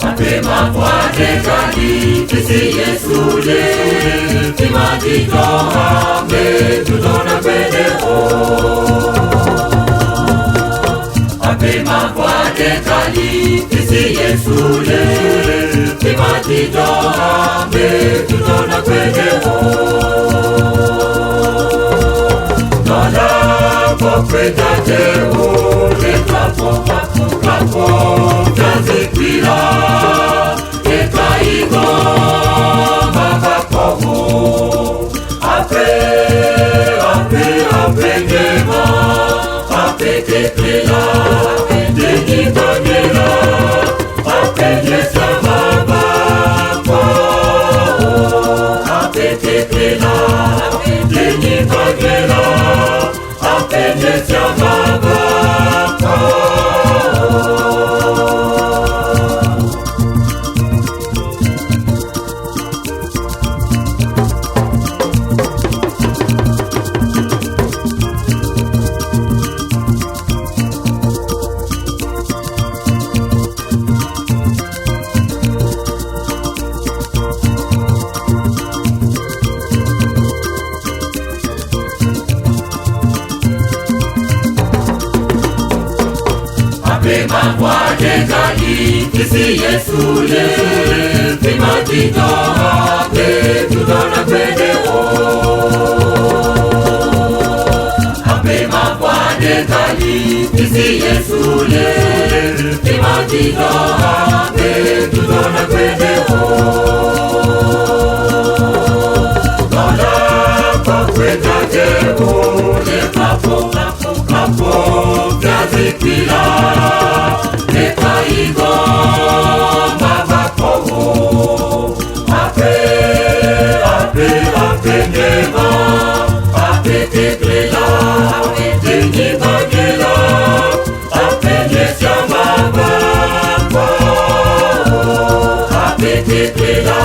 Mapema poate kisi Yesule Timatitoa metutona kwendeo Mapema poate kisi Yesule Timatitoa metutona kwendeo Nala pokweta teo Lekapo Tazikila Ekaigo Makapogo Ape Nema Ape Kekela Deni Banyela Ape Yesa Mabako Ape Kekela Deni Banyela Ape Yesa Mabako Mapema poate kisi Yesule Timatitoa metutona kwendeo Mapema poate kisi Yesule Timatitoa metutona kwendeo Nola pokweta teo Lekapo Tazikila Ekaigo Mavakogo Ape Nema Ape Keklela Deni Banyela Ape Yesa Mabako Ape Keklela